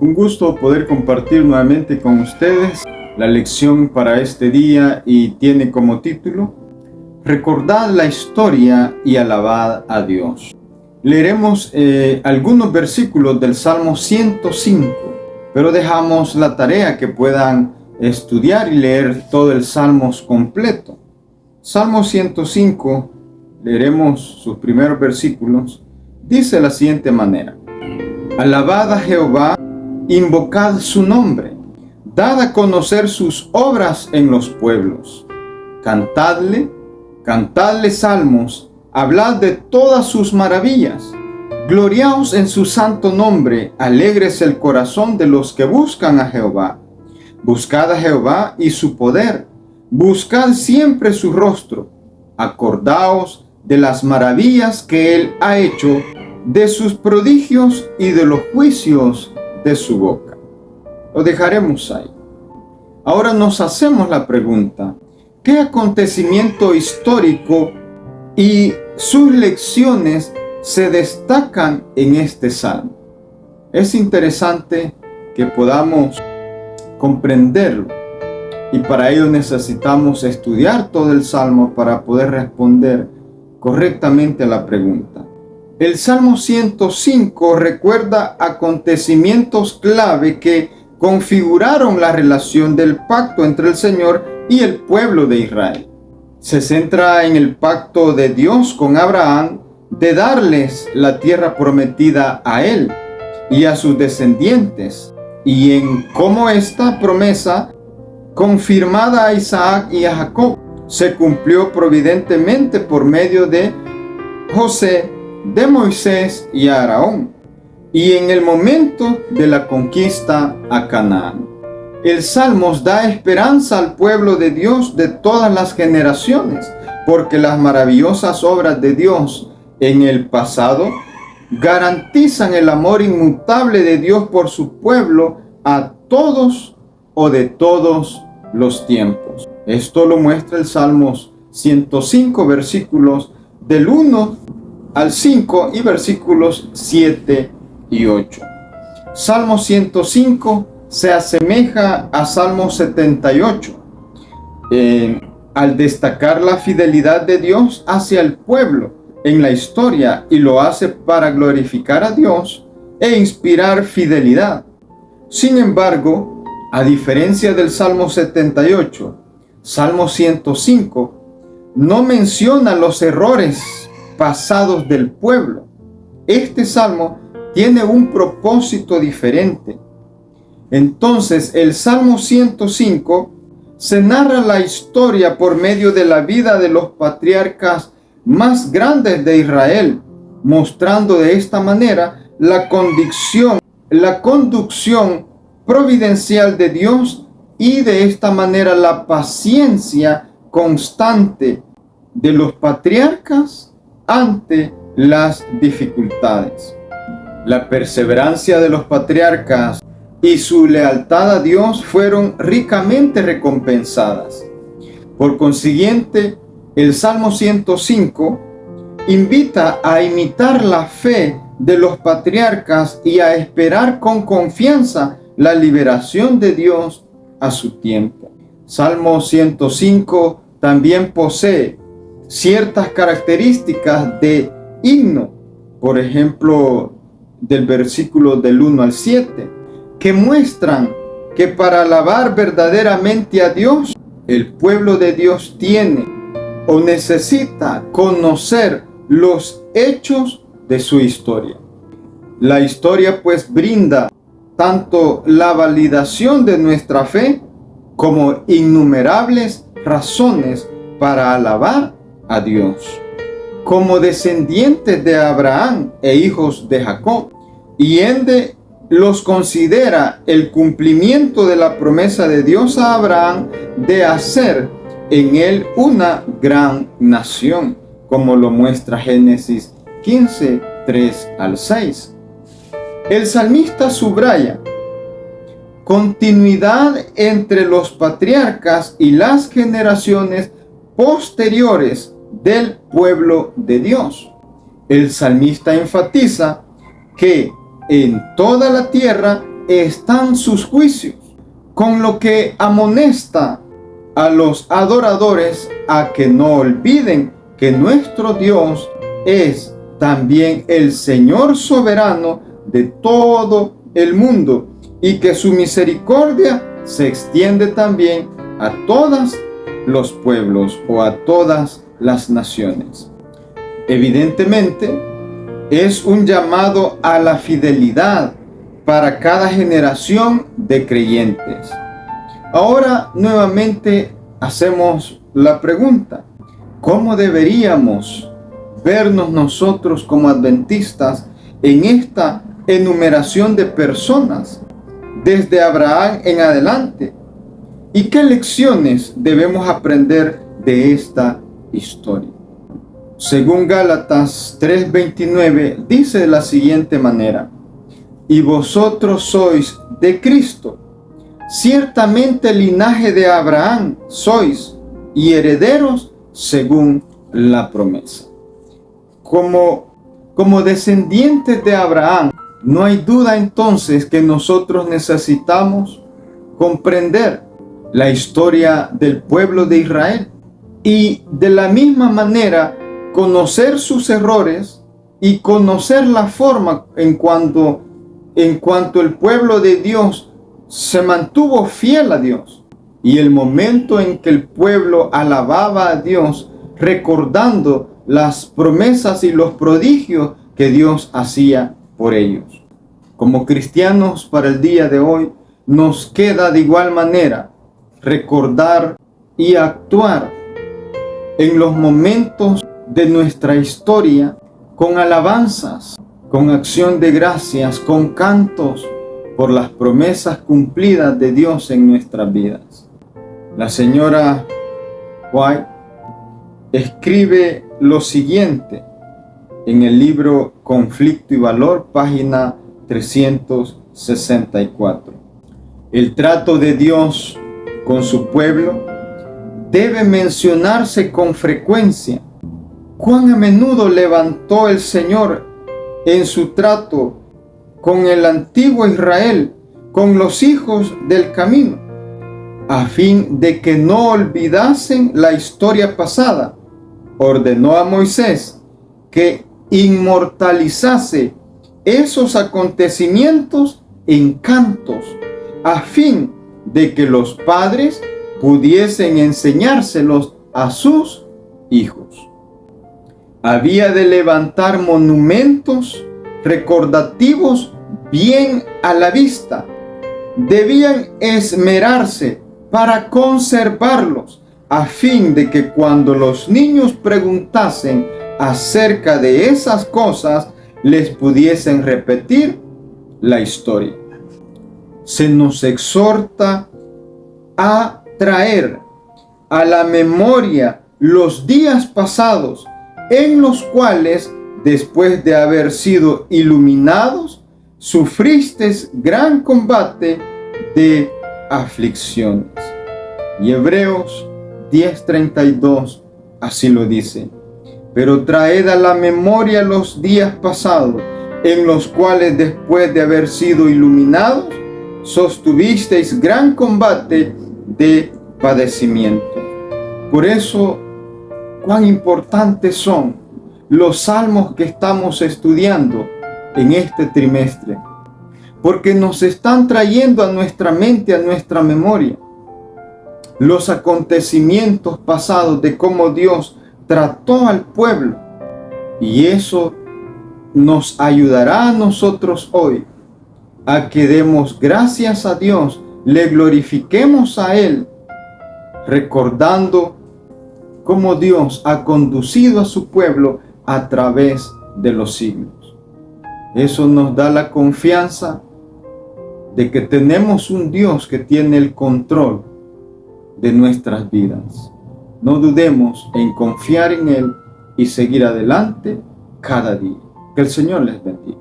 Un gusto poder compartir nuevamente con ustedes la lección para este día y tiene como título Recordad la historia y alabad a Dios. Leeremos algunos versículos del Salmo 105, pero dejamos la tarea que puedan estudiar y leer todo el Salmos completo. Salmo 105, leeremos sus primeros versículos, dice de la siguiente manera: Alabad a Jehová, invocad su nombre, dad a conocer sus obras en los pueblos. Cantadle salmos, hablad de todas sus maravillas. Gloriaos en su santo nombre, alegres el corazón de los que buscan a Jehová. Buscad a Jehová y su poder, buscad siempre su rostro. Acordaos de las maravillas que él ha hecho, de sus prodigios y de los juicios de su boca. Lo dejaremos ahí. Ahora nos hacemos la pregunta: ¿qué acontecimiento histórico y sus lecciones se destacan en este salmo? Es interesante que podamos comprenderlo, y para ello necesitamos estudiar todo el salmo para poder responder correctamente a la pregunta. El Salmo 105 recuerda acontecimientos clave que configuraron la relación del pacto entre el Señor y el pueblo de Israel. Se centra en el pacto de Dios con Abraham de darles la tierra prometida a él y a sus descendientes, y en cómo esta promesa, confirmada a Isaac y a Jacob, se cumplió providentemente por medio de José, de Moisés y a Aarón, y en el momento de la conquista a Canaán. El Salmos da esperanza al pueblo de Dios de todas las generaciones, porque las maravillosas obras de Dios en el pasado garantizan el amor inmutable de Dios por su pueblo a todos o de todos los tiempos. Esto lo muestra el Salmos 105, versículos del 1 al 5 y versículos 7 y 8. Salmo 105 se asemeja a Salmo 78 al destacar la fidelidad de Dios hacia el pueblo en la historia, y lo hace para glorificar a Dios e inspirar fidelidad. Sin embargo, a diferencia del Salmo 78, Salmo 105 no menciona los errores pasados del pueblo. Este salmo tiene un propósito diferente. Entonces, el Salmo 105 se narra la historia por medio de la vida de los patriarcas más grandes de Israel, mostrando de esta manera la conducción providencial de Dios, y de esta manera la paciencia constante de los patriarcas ante las dificultades. La perseverancia de los patriarcas y su lealtad a Dios fueron ricamente recompensadas. Por consiguiente, el Salmo 105 invita a imitar la fe de los patriarcas y a esperar con confianza la liberación de Dios a su tiempo. Salmo 105 también posee ciertas características de himno, por ejemplo, del versículo del 1 al 7, que muestran que para alabar verdaderamente a Dios, el pueblo de Dios tiene o necesita conocer los hechos de su historia. La historia pues brinda tanto la validación de nuestra fe como innumerables razones para alabar a Dios. Como descendientes de Abraham e hijos de Jacob, y ende los considera el cumplimiento de la promesa de Dios a Abraham de hacer en él una gran nación, como lo muestra Génesis 15, 3 al 6. El salmista subraya continuidad entre los patriarcas y las generaciones posteriores del pueblo de Dios. El salmista enfatiza que en toda la tierra están sus juicios, con lo que amonesta a los adoradores a que no olviden que nuestro Dios es también el Señor soberano de todo el mundo y que su misericordia se extiende también a todos los pueblos o a todas las naciones. Evidentemente, es un llamado a la fidelidad para cada generación de creyentes. Ahora nuevamente hacemos la pregunta: ¿cómo deberíamos vernos nosotros como adventistas en esta enumeración de personas desde Abraham en adelante? ¿Y qué lecciones debemos aprender de esta historia? Según Gálatas 3:29 dice de la siguiente manera: y vosotros sois de Cristo, ciertamente linaje de Abraham sois y herederos según la promesa. Como descendientes de Abraham, no hay duda entonces que nosotros necesitamos comprender la historia del pueblo de Israel y de la misma manera conocer sus errores y conocer la forma en cuanto el pueblo de Dios se mantuvo fiel a Dios y el momento en que el pueblo alababa a Dios recordando las promesas y los prodigios que Dios hacía por ellos. Como cristianos para el día de hoy nos queda de igual manera recordar y actuar en los momentos de nuestra historia con alabanzas, con acción de gracias, con cantos por las promesas cumplidas de Dios en nuestras vidas. La señora White escribe lo siguiente en el libro Conflicto y Valor, página 364. El trato de Dios con su pueblo debe mencionarse con frecuencia. Cuán a menudo levantó el Señor en su trato con el antiguo Israel, con los hijos del camino, a fin de que no olvidasen la historia pasada. Ordenó a Moisés que inmortalizase esos acontecimientos en cantos, a fin de que los padres pudiesen enseñárselos a sus hijos. Había de levantar monumentos recordativos bien a la vista. Debían esmerarse para conservarlos, a fin de que cuando los niños preguntasen acerca de esas cosas, les pudiesen repetir la historia. Se nos exhorta a traer a la memoria los días pasados en los cuales, después de haber sido iluminados, sufristeis gran combate de aflicciones. Y Hebreos 10:32 así lo dice: pero traed a la memoria los días pasados, en los cuales después de haber sido iluminados, sostuvisteis gran combate de padecimiento. Por eso, cuán importantes son los salmos que estamos estudiando en este trimestre, porque nos están trayendo a nuestra mente, a nuestra memoria, los acontecimientos pasados de cómo Dios trató al pueblo, y eso nos ayudará a nosotros hoy a que demos gracias a Dios, le glorifiquemos a Él, recordando cómo Dios ha conducido a su pueblo a través de los siglos. Eso nos da la confianza de que tenemos un Dios que tiene el control de nuestras vidas. No dudemos en confiar en Él y seguir adelante cada día. Que el Señor les bendiga.